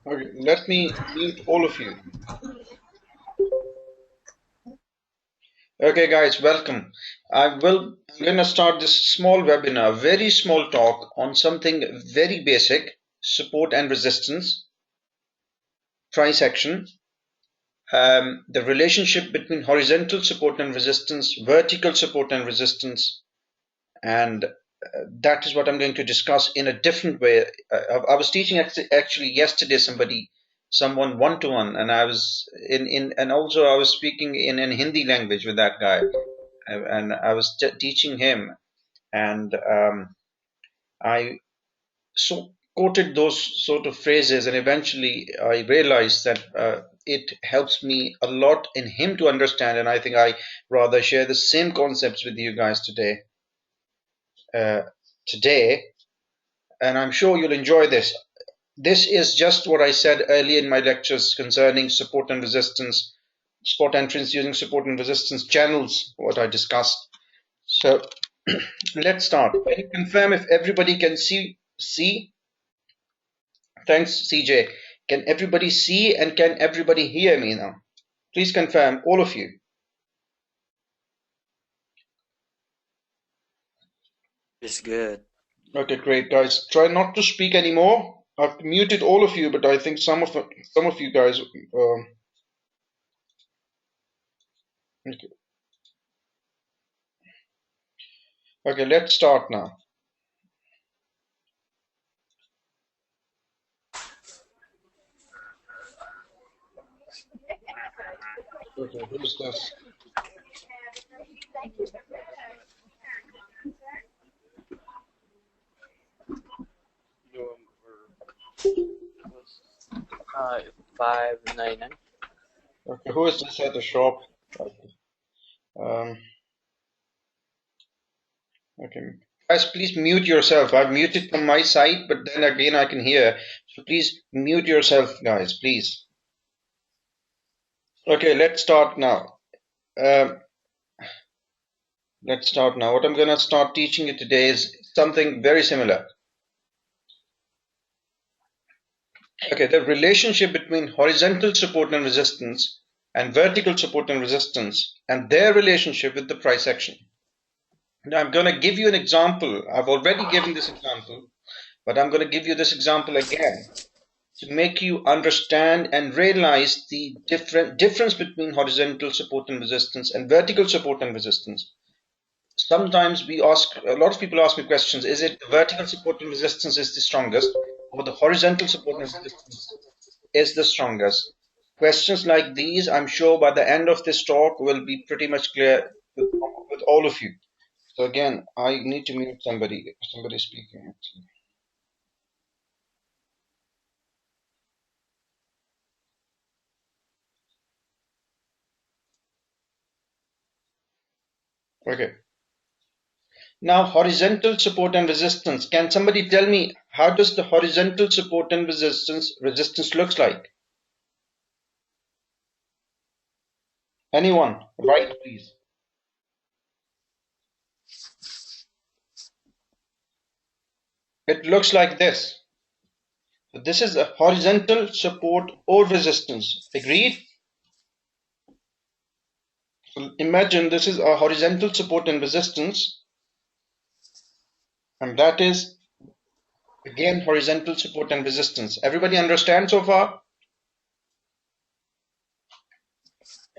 Okay, let me mute all of you. Okay, guys, welcome. I'm going to start this small webinar, very small talk on something very basic, support and resistance, trisection, the relationship between horizontal support and resistance, vertical support and resistance, and that is what I'm going to discuss in a different way. I was teaching actually yesterday someone one-to-one, and I was and also I was speaking in Hindi language with that guy, and I was teaching him, and I quoted those sort of phrases, and eventually I realized that it helps me a lot in him to understand, and I think I rather share the same concepts with you guys today. Uh, today, and I'm sure you'll enjoy this. This is just what I said earlier in my lectures concerning support and resistance, spot entrance using support and resistance channels, what I discussed. So let's start. Can you confirm if everybody can see? Thanks, CJ. Can everybody see and can everybody hear me now? Please confirm, all of you. It's good. Okay, great, guys. Try not to speak anymore. I've muted all of you, but I think some of you guys. Okay, okay, let's start now. Okay, who's this? Uh, 599. Okay, who is this at the shop? Okay. Um, okay. Guys, please mute yourself. I've muted from my side, but then again I can hear. So please mute yourself, guys, please. Okay, let's start now. Um, let's start now. What I'm going to start teaching you today is something very similar. Okay, the relationship between horizontal support and resistance and vertical support and resistance and their relationship with the price action. Now I'm going to give you an example. I've already given this example, but I'm going to give you this example again to make you understand and realize the difference between horizontal support and resistance and vertical support and resistance. Sometimes a lot of people ask me questions, is it the vertical support and resistance is the strongest or the horizontal support and resistance is the strongest? Questions like these, I'm sure by the end of this talk will be pretty much clear with all of you. So again, I need to mute somebody. Somebody speaking. Okay. Now, horizontal support and resistance. Can somebody tell me how does the horizontal support and resistance looks like? Anyone? Right, please. It looks like this. So this is a horizontal support or resistance. Agreed? So imagine this is a horizontal support and resistance, and that is again horizontal support and resistance. Everybody understand so far?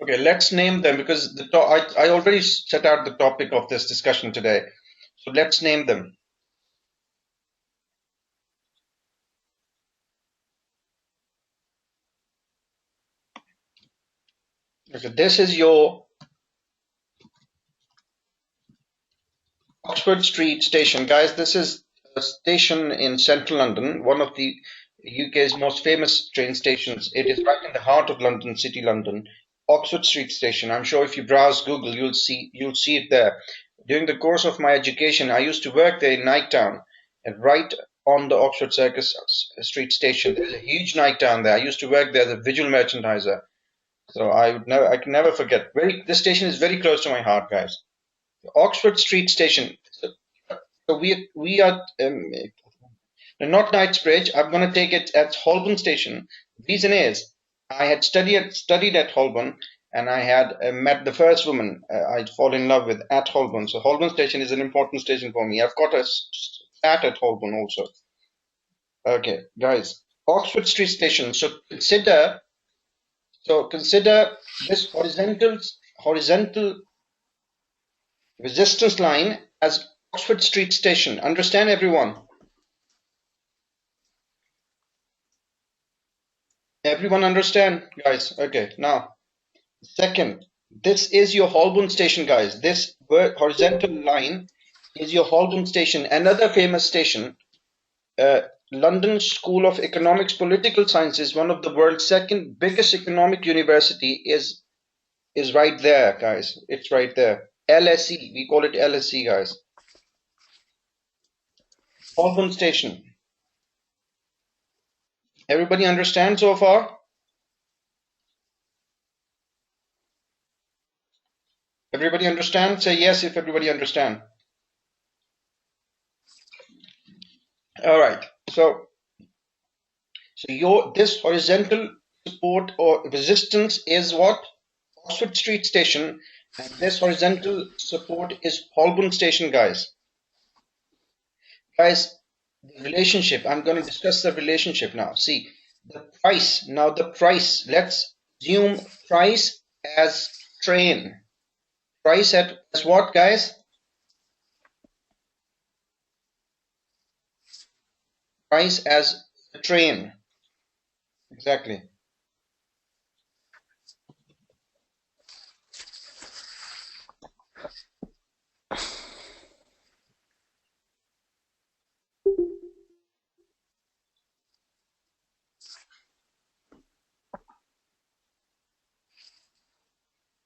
Okay, let's name them because I already set out the topic of this discussion today. So let's name them. Okay, this is your Oxford Street station. Guys, this is a station in central London, one of the UK's most famous train stations. It is right in the heart of London, City London. Oxford Street Station. I'm sure if you browse Google, you'll see it there. During the course of my education, I used to work there in Nighttown, and right on the Oxford Circus Street Station, there's a huge Nighttown there. I used to work there as a visual merchandiser, so I can never forget. This station is very close to my heart, guys. Oxford Street Station. So we are not Knightsbridge. I'm going to take it at Holborn Station. Reason is, I had studied at Holborn, and I had met the first woman I'd fall in love with at Holborn. So Holborn Station is an important station for me. I've got a flat at Holborn also. Okay, guys, Oxford Street Station. So consider this horizontal resistance line as Oxford Street Station. Understand, everyone? Everyone understand, guys? Okay, now, second, this is your Holborn Station, guys. This horizontal line is your Holborn Station. Another famous station, London School of Economics Political Sciences, one of the world's second biggest economic university, is right there, guys. It's right there. LSE, we call it LSE, guys. Holborn Station. Everybody understand so far? Everybody understand? Say yes if everybody understand. All right. So this horizontal support or resistance is what? Oxford Street Station, and this horizontal support is Holborn Station, guys. Guys, the relationship, I'm going to discuss the relationship now. See, the price. Now the price, let's assume price as train. Price as what, guys? Price as a train. Exactly.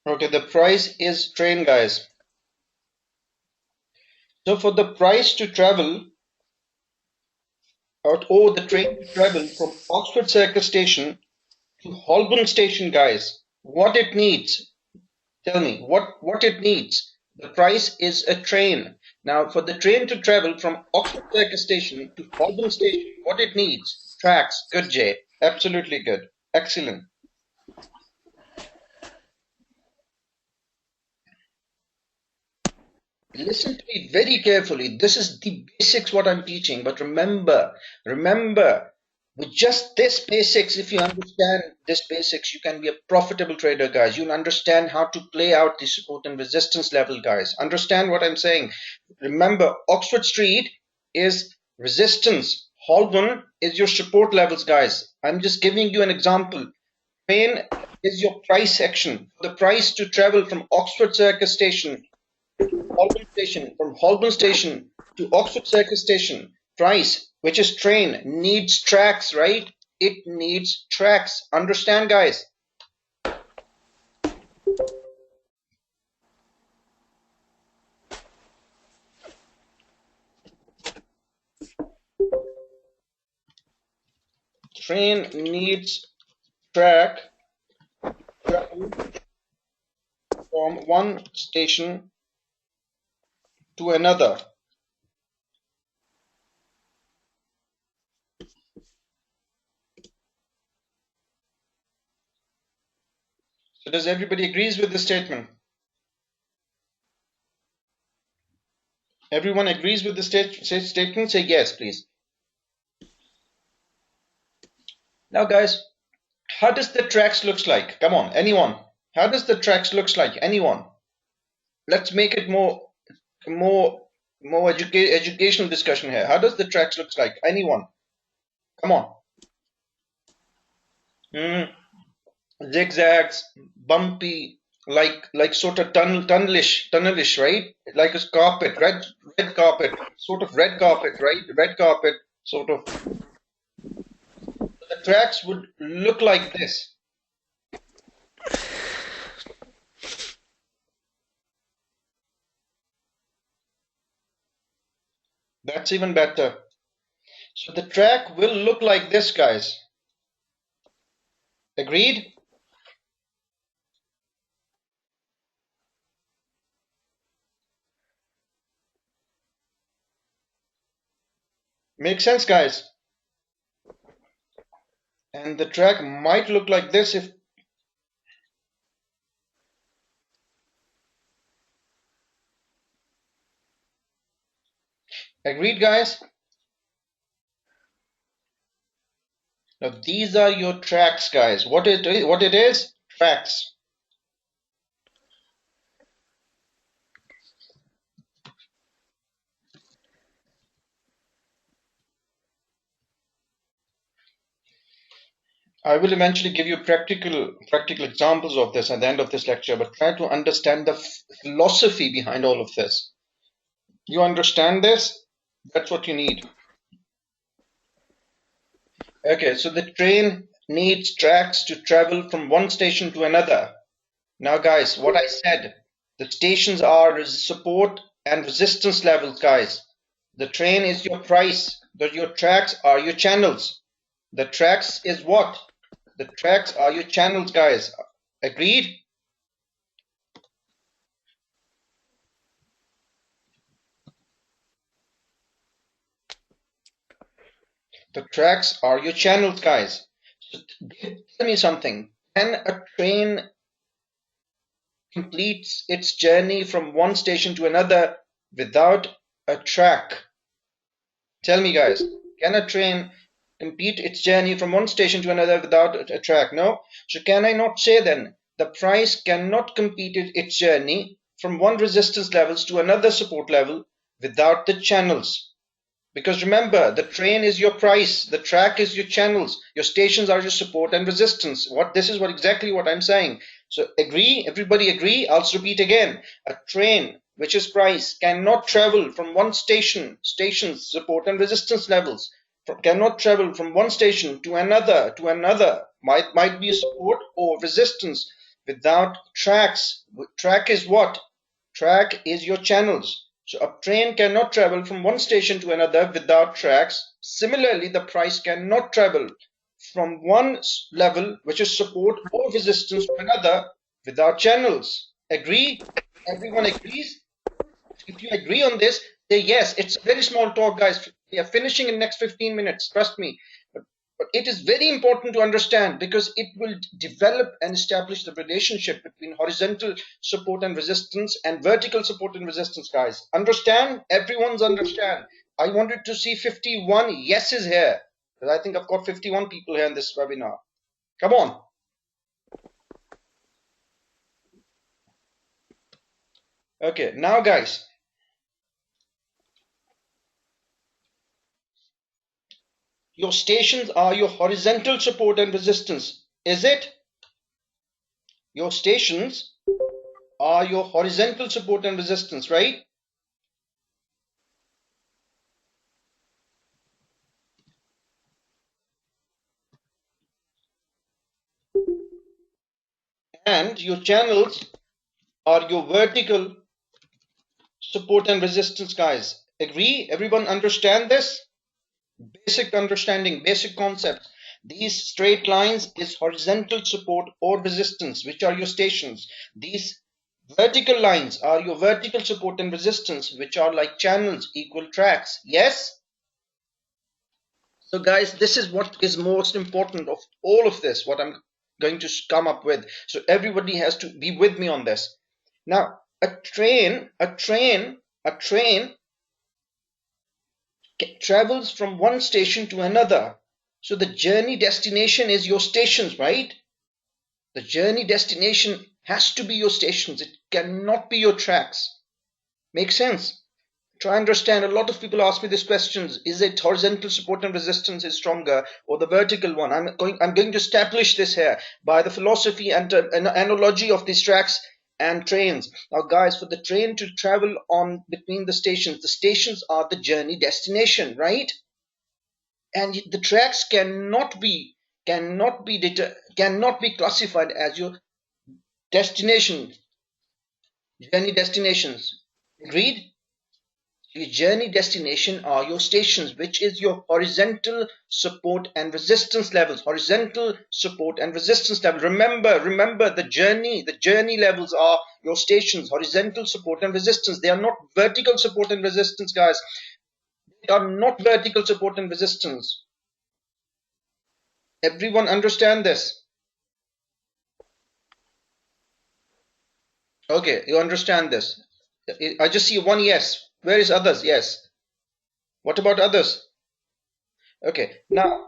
Okay, the price is train, guys. So for the price to travel, or the train to travel from Oxford Circus Station to Holborn Station, guys, what it needs, tell me, what it needs. The price is a train. Now, for the train to travel from Oxford Circus Station to Holborn Station, what it needs? Tracks. Good, Jay. Absolutely good. Excellent. Listen to me very carefully. This is the basics what I'm teaching. But remember, with just this basics, if you understand this basics, you can be a profitable trader, guys. You'll understand how to play out the support and resistance level, guys. Understand what I'm saying? Remember, Oxford Street is resistance. Holborn is your support levels, guys. I'm just giving you an example. Train is your price section. The price to travel from Oxford Circus Station Holborn Station, from Holborn Station to Oxford Circus Station, price, which is train, needs tracks, right? It needs tracks. Understand, guys? Train needs track travel from one station to another. So does everybody agrees with this statement? Everyone agrees with the statement? Say yes, please. Now, guys, how does the tracks looks like? Come on, anyone? How does the tracks looks like? Anyone? Let's make it more educational discussion here. How does the tracks looks like? Anyone? Come on. Zigzags, bumpy, like sort of tunnelish, right? Like a carpet, red carpet, sort of red carpet, right? Red carpet, sort of. The tracks would look like this. That's even better. So the track will look like this, guys. Agreed? Make sense, guys? And the track might look like this if agreed, guys. Now these are your tracks, guys. What it is? Tracks. I will eventually give you practical examples of this at the end of this lecture, but try to understand the philosophy behind all of this. You understand this? That's what you need. Okay, so the train needs tracks to travel from one station to another. Now, guys, what I said, the stations are support and resistance levels, guys. The train is your price. Your tracks are your channels. The tracks is what? The tracks are your channels, guys. Agreed? The tracks are your channels, guys. So tell me something. Can a train completes its journey from one station to another without a track? Tell me, guys. Can a train complete its journey from one station to another without a track? No. So can I not say then the price cannot complete its journey from one resistance levels to another support level without the channels? Because remember, the train is your price, the track is your channels, your stations are your support and resistance. This is exactly what I'm saying. So agree, everybody agree? I'll repeat again. A train, which is price, cannot travel from one station's support and resistance levels, cannot travel from one station to another, might be a support or resistance without tracks. Track is what? Track is your channels. So a train cannot travel from one station to another without tracks. Similarly, the price cannot travel from one level, which is support or resistance, to another without channels. Agree? Everyone agrees? If you agree on this, say yes. It's a very small talk, guys. We are finishing in next 15 minutes. Trust me. But it is very important to understand because it will develop and establish the relationship between horizontal support and resistance and vertical support and resistance, guys. Understand? Everyone's understand. I wanted to see 51 yeses here because I think I've got 51 people here in this webinar. Come on. Okay, now, guys. Your stations are your horizontal support and resistance. Is it? Your stations are your horizontal support and resistance, right? And your channels are your vertical support and resistance, guys. Agree? Everyone understand this? Basic understanding, basic concept. These straight lines is horizontal support or resistance, which are your stations. These vertical lines are your vertical support and resistance, which are like channels, equal tracks. Yes? So guys, this is what is most important of all of this, what I'm going to come up with. So everybody has to be with me on this. Now, a train travels from one station to another. So the journey destination is your stations, right? The journey destination has to be your stations. It cannot be your tracks. Make sense? Try and understand. A lot of people ask me these questions. Is it horizontal support and resistance is stronger or the vertical one? I'm going to establish this here by the philosophy and analogy of these tracks and trains. Now, guys, for the train to travel on between the stations are the journey destination, right? And the tracks cannot be classified as your destination, journey destinations. Agreed? Your journey destination are your stations, which is your horizontal support and resistance levels. Horizontal support and resistance level. Remember the journey levels are your stations, horizontal support and resistance. They are not vertical support and resistance, guys. They are not vertical support and resistance. Everyone understand this? Okay, you understand this. I just see one yes. Where is others? Yes. What about others? Okay. Now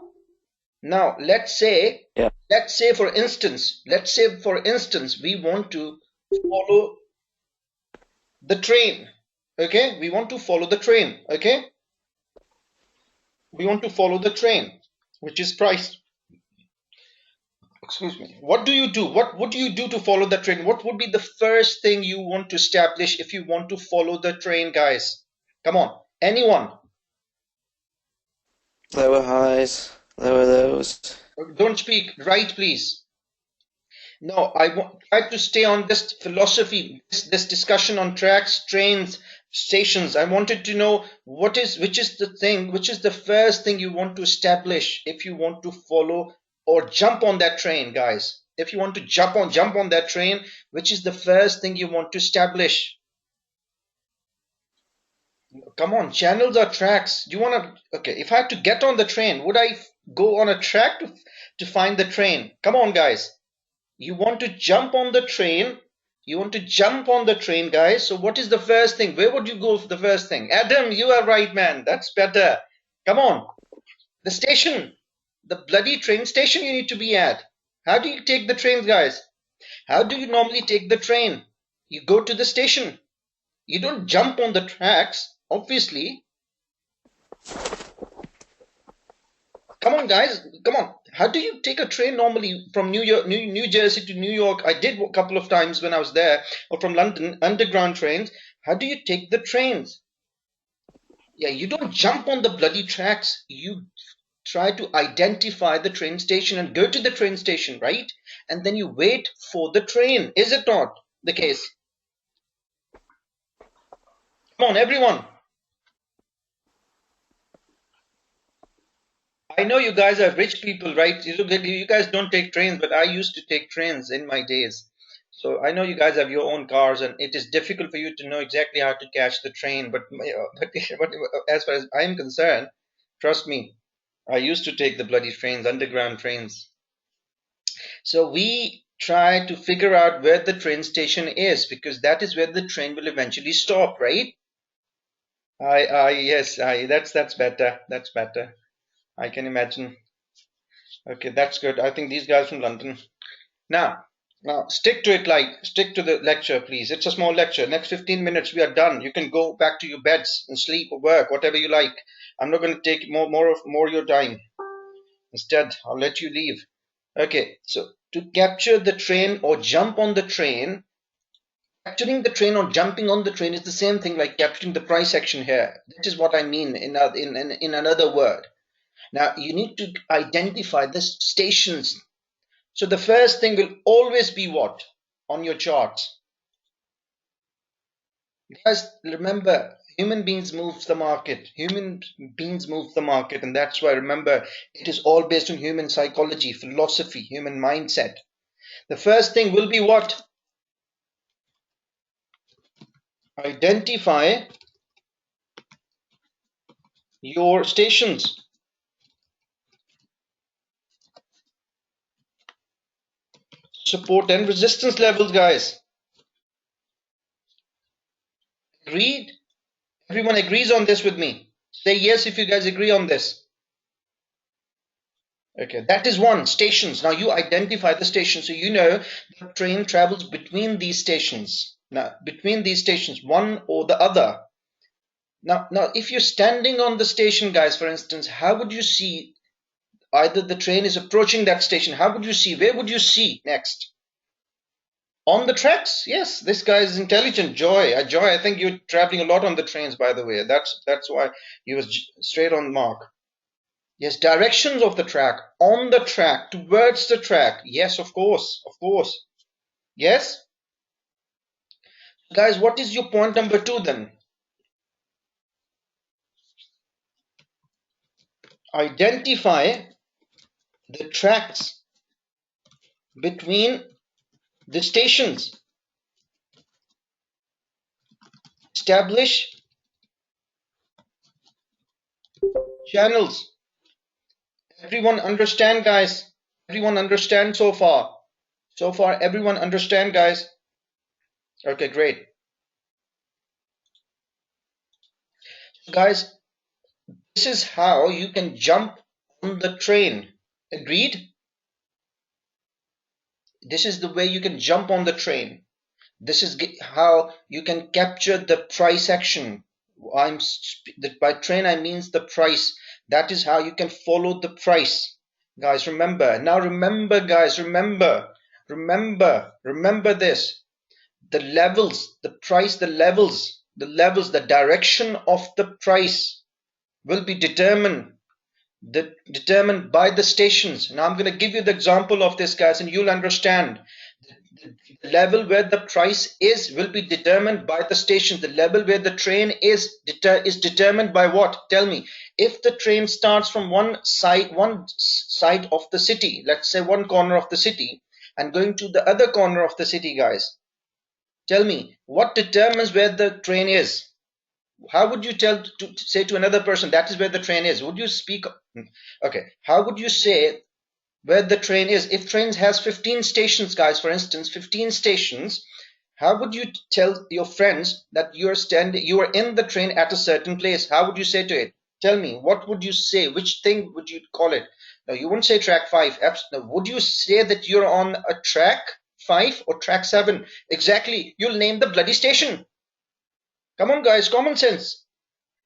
Yeah. let's say for instance, we want to follow the train. Okay? We want to follow the train. Okay? We want to follow the train, which is price. Excuse me. What do you do? What would you do to follow the train? What would be the first thing you want to establish if you want to follow the train, guys? Come on. Anyone? Lower highs, lower lows. Don't speak. Right, please. No, I try to stay on this philosophy, this discussion on tracks, trains, stations. I wanted to know which is the thing, which is the first thing you want to establish if you want to follow or jump on that train, guys. If you want to jump on that train, which is the first thing you want to establish? Come on, channels or tracks? Do you want to? Okay, if I had to get on the train, would I go on a track to find the train? Come on, guys. You want to jump on the train. You want to jump on the train, guys. So what is the first thing? Where would you go for the first thing? Adam, you are right, man. That's better. Come on. The station. The bloody train station you need to be at. How do you take the trains, guys? How do you normally take the train? You go to the station. You don't jump on the tracks, obviously. Come on, guys. Come on. How do you take a train normally from New Jersey to New York? I did a couple of times when I was there, or from London, underground trains. How do you take the trains? Yeah, you don't jump on the bloody tracks. You try to identify the train station and go to the train station, right? And then you wait for the train. Is it not the case? Come on, everyone. I know you guys are rich people, right? You guys don't take trains, but I used to take trains in my days. So I know you guys have your own cars, and it is difficult for you to know exactly how to catch the train. But as far as I'm concerned, trust me, I used to take the bloody trains, underground trains. So we try to figure out where the train station is because that is where the train will eventually stop, right? Yes, that's better. That's better. I can imagine. Okay, that's good. I think these guys from London. Now, now stick to it, like stick to the lecture, please. It's a small lecture. Next 15 minutes, we are done. You can go back to your beds and sleep or work, whatever you like. I'm not going to take more of your time. Instead, I'll let you leave. Okay, so to capture the train or jump on the train, capturing the train or jumping on the train is the same thing like capturing the price action here. That is what I mean in another word. Now, you need to identify the stations. So the first thing will always be what? On your charts. Guys, remember, human beings move the market. Human beings move the market. And that's why, remember, it is all based on human psychology, philosophy, human mindset. The first thing will be what? Identify your stations. Support and resistance levels, guys. Agreed? Everyone agrees on this with me. Say yes if you guys agree on this. Okay, that is one. Stations. Now you identify the station, so you know the train travels between these stations. Now, between these stations, one or the other. Now, if you're standing on the station, guys, for instance, how would you see either the train is approaching that station? How would you see? Where would you see next? On the tracks? Yes, this guy is intelligent. Joy, I think you're traveling a lot on the trains, by the way. That's why he was straight on the mark. Yes, directions of the track, on the track, towards the track. Yes, of course, of course. Yes? Guys, what is your point number two then? Identify the tracks between the stations. Establish channels. Everyone understand, guys? Everyone understand so far? So far, everyone understand, guys? Okay, great. Guys, this is how you can jump on the train. Agreed? This is the way you can jump on the train. This is how you can capture the price action. By train I means the price. That is how you can follow the price. Guys, remember. Now remember, guys, remember this. The levels, the price, the levels, the direction of the price will be determined by the stations. Now I'm going to give you the example of this, guys, and you'll understand. The level where the price is will be determined by the station. The level where the train is determined by what? Tell me. If the train starts from one side of the city, let's say one corner of the city, and going to the other corner of the city, guys, tell me what determines where the train is. How would you say to another person that is where the train is? Would you speak? Okay. How would you say where the train is? If train has 15 stations, guys, for instance, 15 stations, how would you tell your friends that you are in the train at a certain place? How would you say to it? Tell me, what would you say? Which thing would you call it? No, you wouldn't say track 5. No, would you say that you're on a track 5 or track 7? Exactly. You'll name the bloody station. Come on, guys, common sense.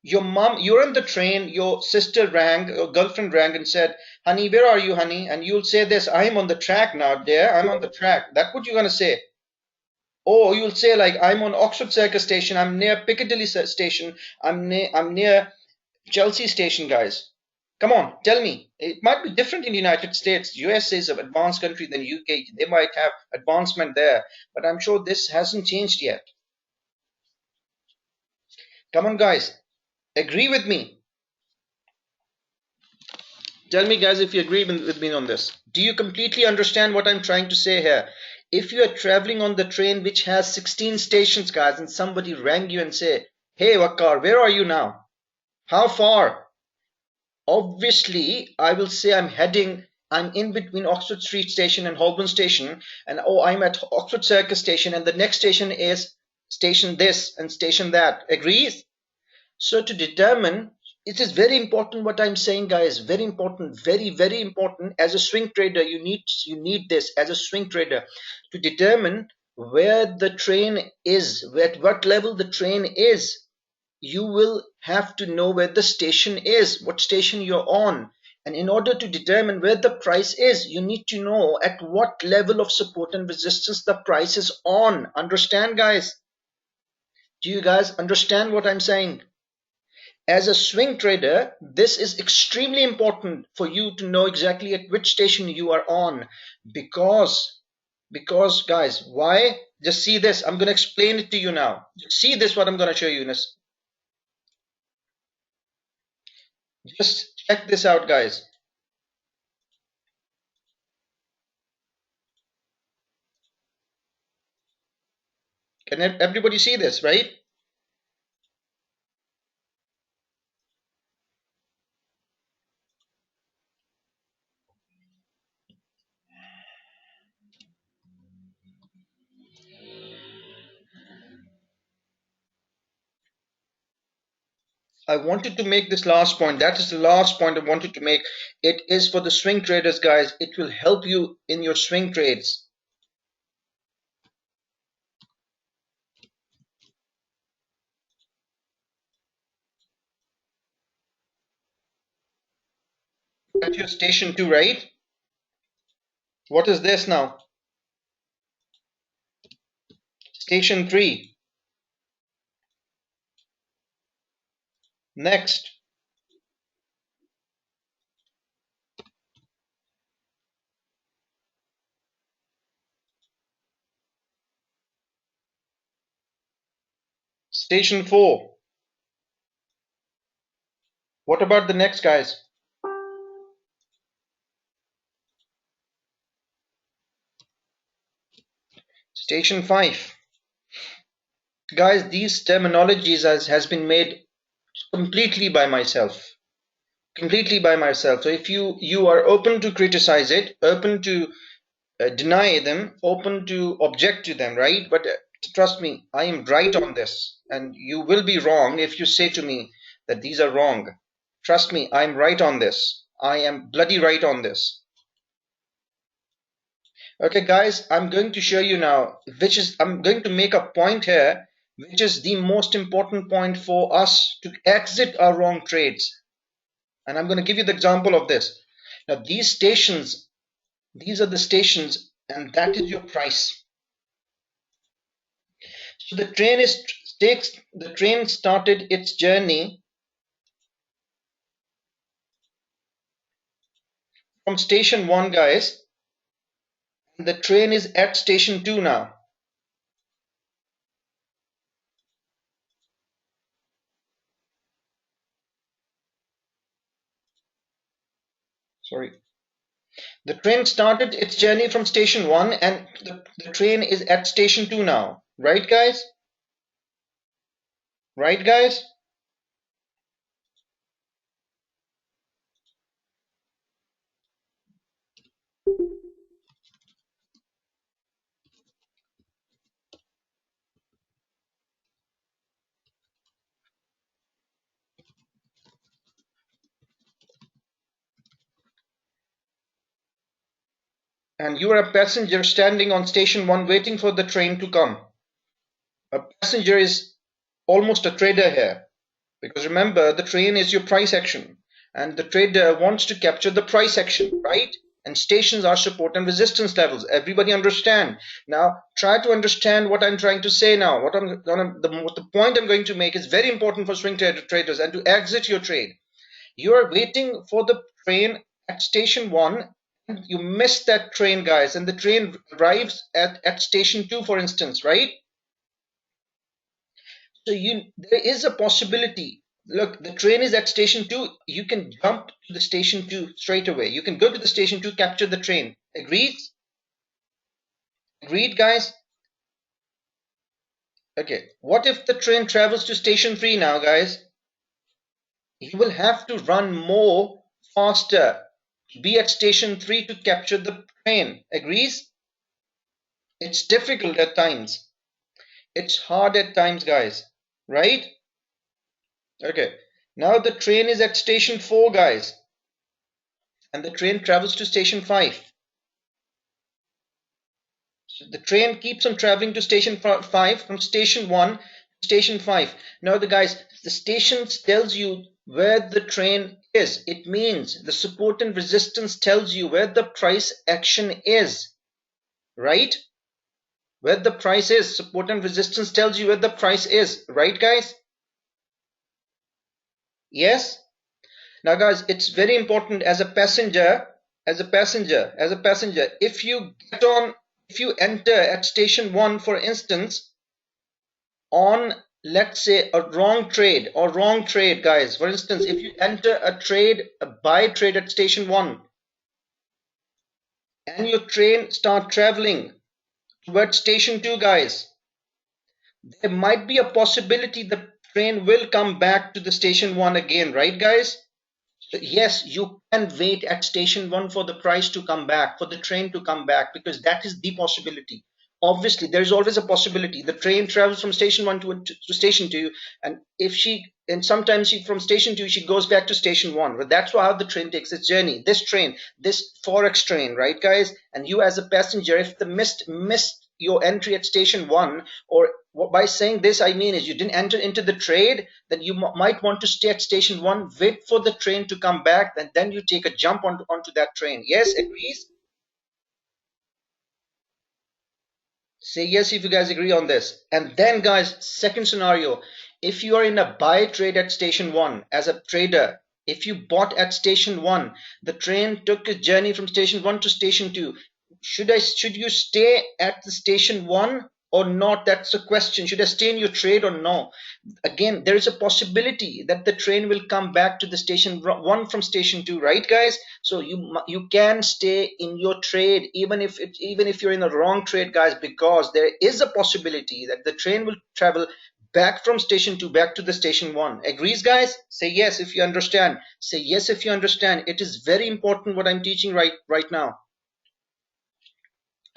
You're in the train, your sister rang, your girlfriend rang and said, honey, where are you, honey? And you'll say this, I'm on the track now, dear, I'm on the track. That's what you're going to say. Or you'll say, like, I'm on Oxford Circus station, I'm near Piccadilly station, I'm near Chelsea station, guys. Come on, tell me. It might be different in the United States. USA is an advanced country than UK. They might have advancement there. But I'm sure this hasn't changed yet. Come on, guys. Agree with me. Tell me, guys, if you agree with me on this. Do you completely understand what I'm trying to say here? If you are traveling on the train which has 16 stations, guys, and somebody rang you and say, hey, Wakar, where are you now? How far? Obviously, I will say I'm in between Oxford Street Station and Holborn Station, and oh, I'm at Oxford Circus Station, and the next station is station this and station that. Agrees? So to determine, it is very important what I'm saying, guys. Very important, very, very important. As a swing trader, you need this as a swing trader to determine where the train is, at what level the train is. You will have to know where the station is, what station you're on. And in order to determine where the price is, you need to know at what level of support and resistance the price is on. Understand, guys? Do you guys understand what I'm saying? As a swing trader, this is extremely important for you to know exactly at which station you are on. Because guys, why? Just see this. I'm going to explain it to you now. See this, what I'm going to show you. Just check this out, guys. Can everybody see this, right? I wanted to make this last point. That is the last point I wanted to make. It is for the swing traders, guys. It will help you in your swing trades. At your station 2, right? What is this now? Station 3. Next. Station 4. What about the next, guys? Station 5. Guys, these terminologies has been made completely by myself. completely by myself. So if you are open to criticize it, open to deny them, open to object to them, right? But trust me, I am right on this, and you will be wrong if you say to me that these are wrong. Trust me, I'm right on this. I am bloody right on this. Okay, guys, I'm going to show you now, I'm going to make a point here, which is the most important point for us to exit our wrong trades. And I'm going to give you the example of this. Now, these are the stations, and that is your price. So the train started its journey from station 1, guys. The train is at station 2 now. Sorry. The train started its journey from station 1 and the train is at station 2 now. Right, guys? Right, guys? And you are a passenger standing on station 1 waiting for the train to come. A passenger is almost a trader here. Because remember, the train is your price action. And the trader wants to capture the price action, right? And stations are support and resistance levels. Everybody understand? Now, try to understand what I'm trying to say now. The point I'm going to make is very important for swing traders and to exit your trade. You are waiting for the train at station 1. You miss that train, guys, and the train arrives at station 2, for instance, right? So there is a possibility. Look, the train is at station 2. You can jump to the station 2 straight away. You can go to the station 2, capture the train. Agreed? Agreed, guys? Okay. What if the train travels to station 3 now, guys? You will have to run more faster. Be at station 3 to capture the train. Agrees? It's difficult at times. It's hard at times, guys. Right? Okay. Now the train is at station 4, guys. And the train travels to station 5. So the train keeps on traveling to station 5 from station 1 to station 5. Now the station tells you where the train is. It means the support and resistance tells you where the price action is. Right? Where the price is. Support and resistance tells you where the price is. Right, guys? Yes? Now, guys, it's very important as a passenger, if you enter at station 1, for instance, on, let's say, a wrong trade, guys. For instance, if you enter a buy trade at station 1, and your train start traveling towards station 2, guys, there might be a possibility the train will come back to the station 1 again, right, guys? So yes, you can wait at station 1 for the price to come back, for the train to come back, because that is the possibility. Obviously, there is always a possibility. The train travels from station 1 to station 2, and sometimes from station 2 she goes back to station 1. But that's how the train takes its journey. This forex train, right, guys? And you as a passenger, if the missed your entry at station 1, or by saying this I mean is you didn't enter into the trade, then you might want to stay at station 1, wait for the train to come back, and then you take a jump onto that train. Yes, agrees? Say yes if you guys agree on this. And then, guys, second scenario, if you are in a buy trade at station 1 as a trader, if you bought at station 1, the train took a journey from station 1 to station 2, should you stay at the station 1 or not? That's the question. Should I stay in your trade or no? Again, there is a possibility that the train will come back to the station 1 from station 2, right, guys? So you can stay in your trade even if you're in a wrong trade, guys, because there is a possibility that the train will travel back from station 2 back to the station 1. Agrees, guys? Say yes if you understand. Say yes if you understand. It is very important what I'm teaching right now.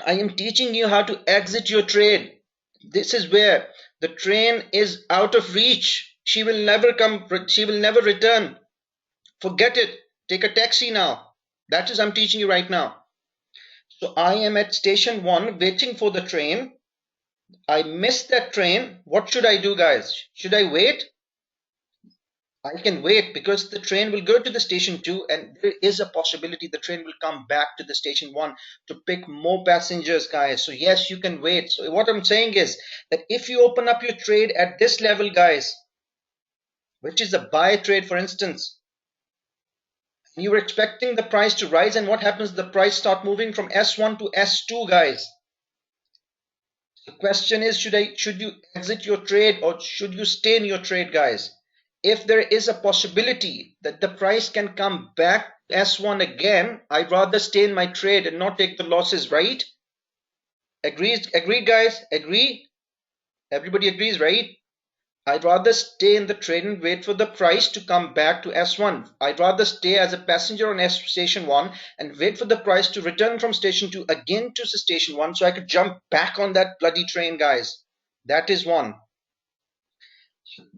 I am teaching you how to exit your trade. This is where the train is out of reach. She will never come. She will never return. Forget it. Take a taxi now. That is I'm teaching you right now. So I am at station 1 waiting for the train. I missed that train. What should I do, guys? Should I wait? I can wait because the train will go to the station 2 and there is a possibility the train will come back to the station 1 to pick more passengers, guys. So yes, you can wait. So what I'm saying is that if you open up your trade at this level, guys, which is a buy trade, for instance, you were expecting the price to rise, and what happens? The price start moving from S1 to S2, guys. The question is, should you exit your trade or should you stay in your trade, guys? If there is a possibility that the price can come back S1 again, I'd rather stay in my trade and not take the losses, right? Agreed, guys? Agree? Everybody agrees, right? I'd rather stay in the trade and wait for the price to come back to S1. I'd rather stay as a passenger on station 1 and wait for the price to return from station 2 again to station 1 so I could jump back on that bloody train, guys. That is one.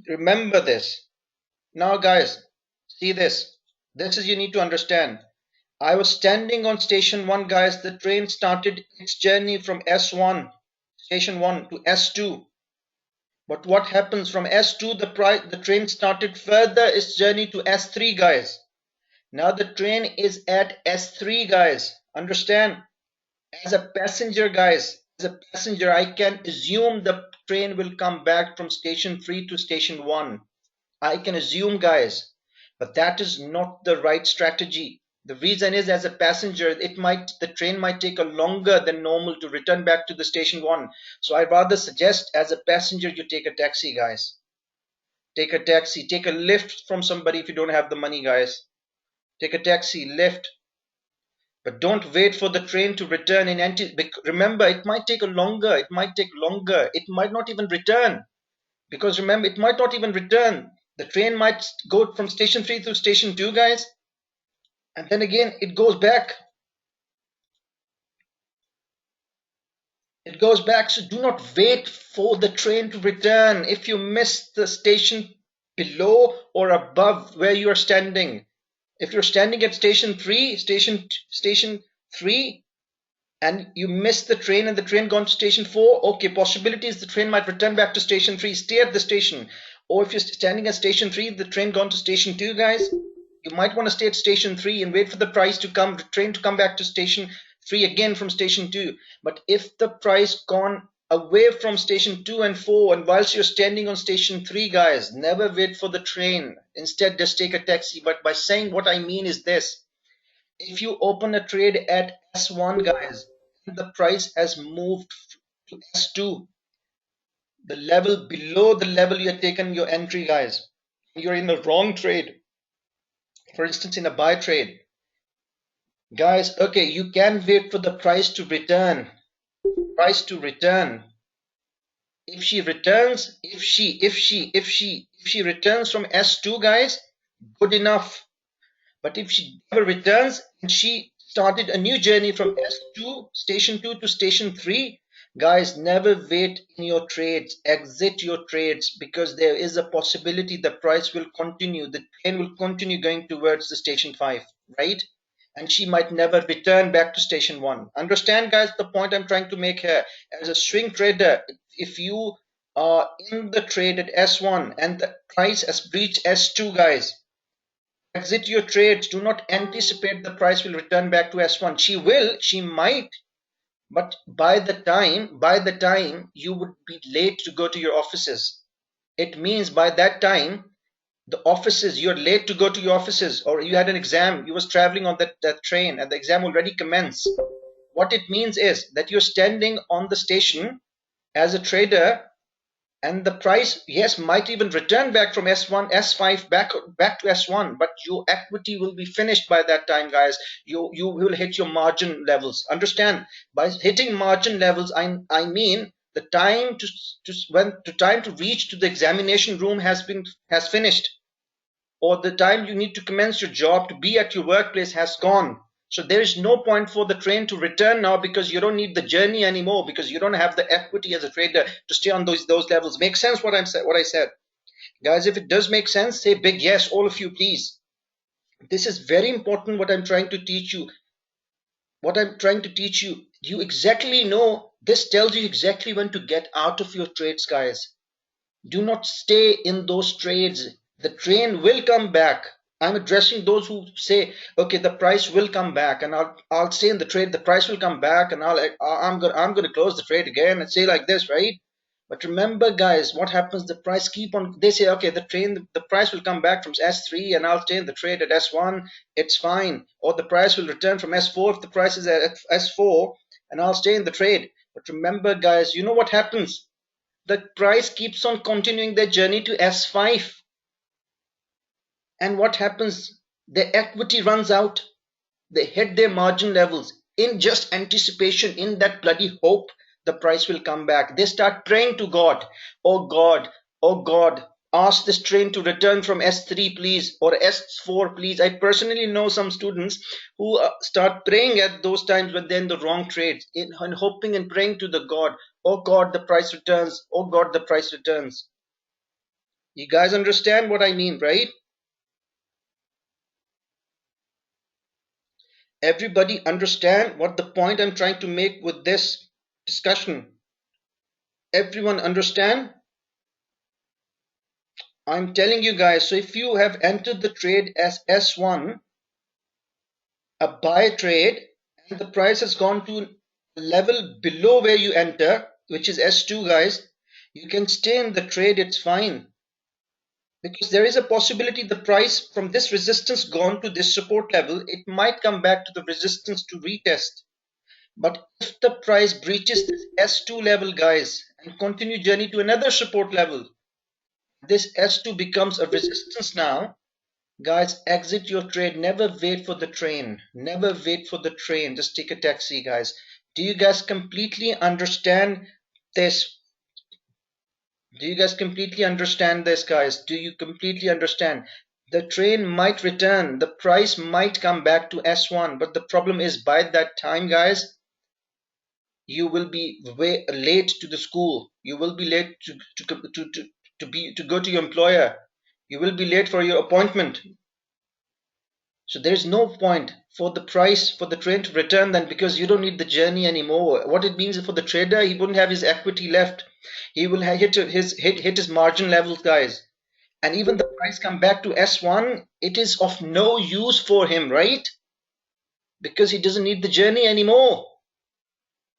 Remember this. Now, guys, see this. This is you need to understand. I was standing on station 1, guys. The train started its journey from S1, station 1 to S2. But what happens from S2, the train started further its journey to S3, guys. Now the train is at S3, guys. Understand? As a passenger, guys, as a passenger, I can assume the train will come back from station 3 to station 1. I can assume, guys, but that is not the right strategy. The reason is, as a passenger, the train might take a longer than normal to return back to the station 1. So I'd rather suggest as a passenger you take a taxi, guys. Take a taxi, take a lift from somebody if you don't have the money, guys. Take a taxi, lift. But don't wait for the train to return remember, it might take longer. It might take longer. It might not even return. Because remember, it might not even return. The train might go from station 3 to station 2, guys. And then again, it goes back. It goes back. So do not wait for the train to return. If you miss the station below or above where you are standing, if you're standing at station 3, and you miss the train and the train gone to station 4, okay, possibilities the train might return back to station 3, stay at the station. Or if you're standing at station 3, the train gone to station 2, guys, you might want to stay at station 3 and wait for the train to come back to station 3 again from station 2. But if the price gone away from station 2 and 4, and whilst you're standing on station 3, guys, never wait for the train. Instead, just take a taxi. But by saying what I mean is this. If you open a trade at S1, guys, and the price has moved to S2, the level below the level you have taken your entry, guys, you're in the wrong trade. For instance, in a buy trade, guys, okay, you can wait for the price to return. If she returns, if she returns from S2, guys, good enough. But if she never returns and she started a new journey from S2, station 2 to station 3, guys, never wait in your trades. Exit your trades, because there is a possibility the price will continue. The train will continue going towards the station 5, right? And she might never return back to station 1. Understand, guys, the point I'm trying to make here? As a swing trader, if you are in the trade at S1 and the price has breached S2, guys, exit your trades. Do not anticipate the price will return back to S1. She might, but by the time you would be late to go to your offices. It means by that time, the offices, you're late to go to your offices, or you had an exam, you was traveling on that train and the exam already commenced. What it means is that you're standing on the station as a trader, and the price, yes, might even return back from S1, S5 back to S1, but your equity will be finished by that time, guys. You will hit your margin levels. Understand? By hitting margin levels, I mean The time to reach to the examination room has finished, or the time you need to commence your job to be at your workplace has gone. So there is no point for the train to return now, because you don't need the journey anymore, because you don't have the equity as a trader to stay on those levels. Make sense what I said? Guys, if it does make sense, say big yes, all of you, please. This is very important what I'm trying to teach you. You exactly know, this tells you exactly when to get out of your trades, guys. Do not stay in those trades. The train will come back. I'm addressing those who say, okay, the price will come back, and I'll stay in the trade. The price will come back, and I'm gonna close the trade again and say like this, right? But remember, guys, what happens? The price keep on. They say, okay, the price will come back from S3, and I'll stay in the trade at S1. It's fine. Or the price will return from S4 if the price is at S4, and I'll stay in the trade. But remember, guys, you know what happens? The price keeps on continuing their journey to S5. And what happens? The equity runs out. They hit their margin levels in just anticipation, in that bloody hope the price will come back. They start praying to God. Oh God, oh God, ask this train to return from S3 please, or S4 please. I personally know some students who start praying at those times when they're in the wrong trades, and hoping and praying to the God. Oh God, the price returns. Oh God, the price returns. You guys understand what I mean, right? Everybody understand what the point I'm trying to make with this discussion? Everyone understand? I'm telling you guys, so if you have entered the trade as S1, a buy trade, and the price has gone to a level below where you enter, which is S2, guys, you can stay in the trade, it's fine. Because there is a possibility the price from this resistance gone to this support level, it might come back to the resistance to retest. But if the price breaches this S2 level, guys, and continue journey to another support level, this S2 becomes a resistance now. Guys, exit your trade. Never wait for the train. Never wait for the train. Just take a taxi, guys. Do you guys completely understand this? Do you guys completely understand this, guys? Do you completely understand? The train might return. The price might come back to S1. But the problem is, by that time, guys, you will be way late to the school. You will be late to go to your employer. You will be late for your appointment. So there is no point for the price for the train to return then, because you don't need the journey anymore. What it means for the trader, he wouldn't have his equity left. He will hit his margin levels, guys. And even the price come back to S1, it is of no use for him, right? Because he doesn't need the journey anymore.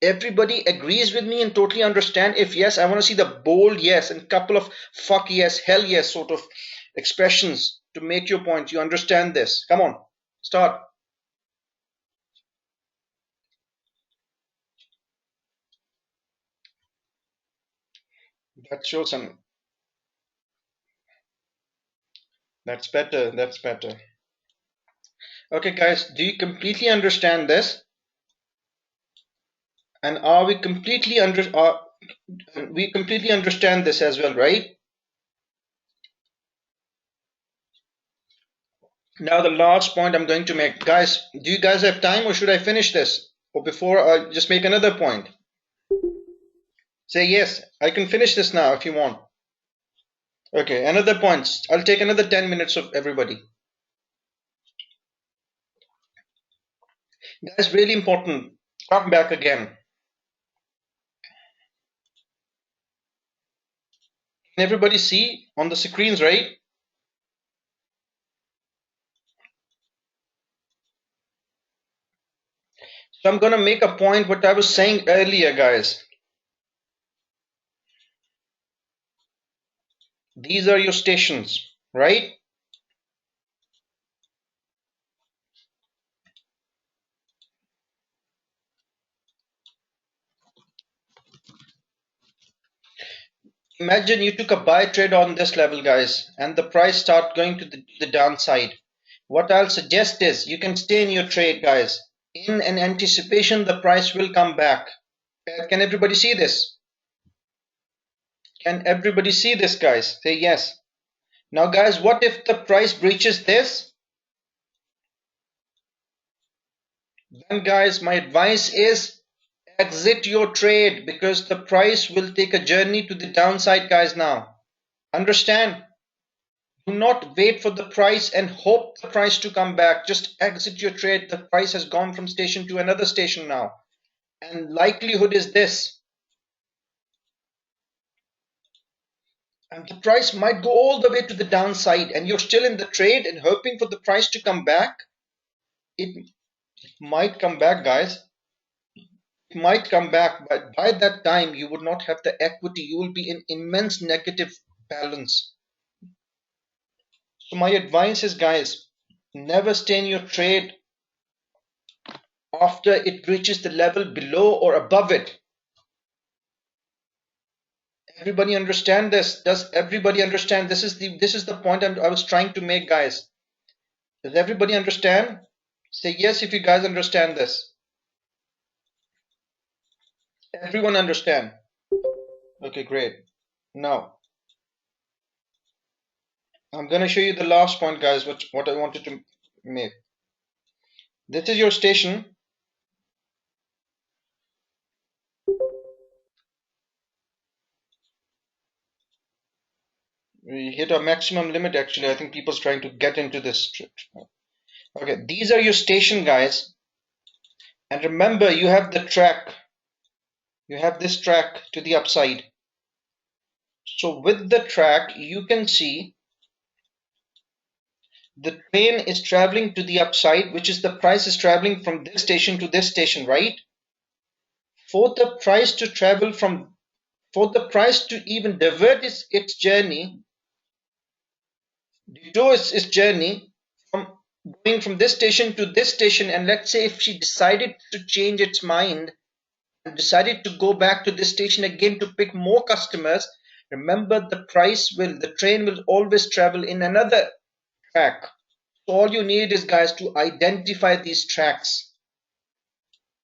Everybody agrees with me and totally understand? If yes, I want to see the bold yes and couple of fuck yes, hell yes sort of expressions to make your point. You understand this? Come on, start. That shows some. That's better. That's better. Okay, guys, do you completely understand this? And are we completely we completely understand this as well, right? Now the last point I'm going to make. Guys, do you guys have time, or should I finish this? Or before I just make another point? Say yes, I can finish this now if you want. Okay, another point. I'll take another 10 minutes of everybody. Guys, really important. Come back again. Can everybody see on the screens, right? So I'm going to make a point what I was saying earlier, guys. These are your stations, right? Imagine you took a buy trade on this level, guys, and the price start going to the downside. What I'll suggest is you can stay in your trade, guys. In an anticipation, the price will come back. Can everybody see this? Can everybody see this, guys? Say yes. Now guys, what if the price breaches this? Then guys, my advice is exit your trade, because the price will take a journey to the downside, guys. Now understand, do not wait for the price and hope the price to come back. Just exit your trade. The price has gone from station to another station now, and likelihood is this, and the price might go all the way to the downside, and you're still in the trade and hoping for the price to come back. It might come back, guys. It might come back, but by that time you would not have the equity. You will be in immense negative balance. So my advice is, guys, never stay in your trade after it reaches the level below or above it. Everybody understand this? Does everybody understand? This is the point I was trying to make, guys. Does everybody understand? Say yes if you guys understand this. Everyone understand? Okay, great. Now I'm going to show you the last point, guys, what I wanted to make. This is your station. We hit our maximum limit, actually. I think people's trying to get into this. Okay, these are your station, guys. And remember, you have the track. You have this track to the upside. So with the track, you can see the train is traveling to the upside, which is the price is traveling from this station to this station, right? For the price to travel from, for the price to even divert its journey, detour its journey from going from this station to this station, and let's say if she decided to change its mind and decided to go back to this station again to pick more customers, remember the train will always travel in another track. So all you need is, guys, to identify these tracks.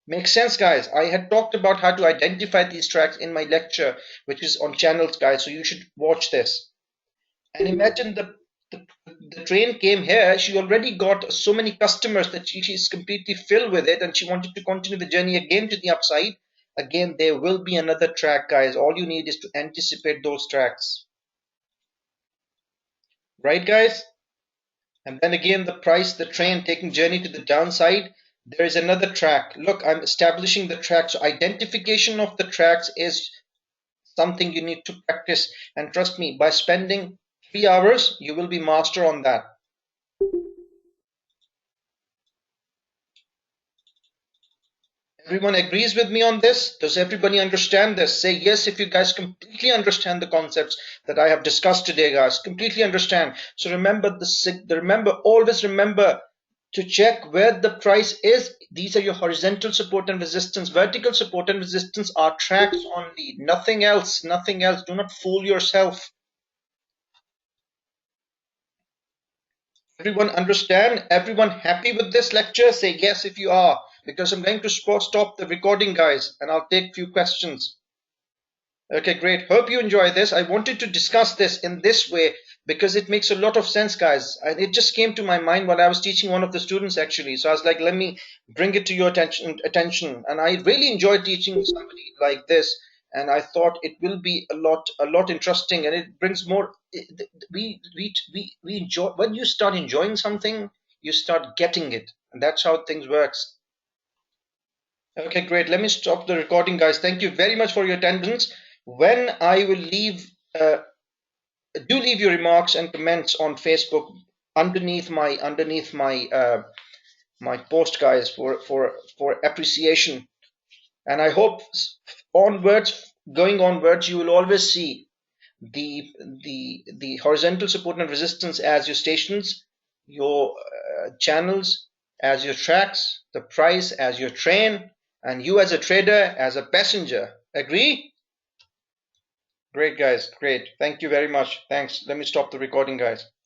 Make sense, guys? I had talked about how to identify these tracks in my lecture, which is on channels, guys, so you should watch this. And imagine the train came here, she already got so many customers that she's completely filled with it, and she wanted to continue the journey again to the upside. Again, there will be another track, guys. All you need is to anticipate those tracks. Right, guys? And then again, the train taking journey to the downside, there is another track. Look, I'm establishing the track. So identification of the tracks is something you need to practice. And trust me, by spending 3 hours, you will be master on that. Everyone agrees with me on this? Does everybody understand this? Say yes if you guys completely understand the concepts that I have discussed today, guys. Completely understand. So always remember to check where the price is. These are your horizontal support and resistance. Vertical support and resistance are tracks only. Nothing else. Nothing else. Do not fool yourself. Everyone understand? Everyone happy with this lecture? Say yes if you are, because I'm going to stop the recording, guys, and I'll take few questions. Okay, great. Hope you enjoy this. I wanted to discuss this in this way because it makes a lot of sense, guys. And it just came to my mind while I was teaching one of the students, actually. So I was like, let me bring it to your attention. And I really enjoy teaching somebody like this. And I thought it will be a lot interesting, and it brings more. We enjoy when you start enjoying something, you start getting it, and that's how things works. Okay, great. Let me stop the recording, guys. Thank you very much for your attendance. When I will leave, do leave your remarks and comments on Facebook underneath my my post, guys, for appreciation. And I hope going onwards, you will always see the horizontal support and resistance as your stations, your channels as your tracks, the price as your train, and you as a trader as a passenger. Agree? Great, guys. Great. Thank you very much. Thanks. Let me stop the recording, guys.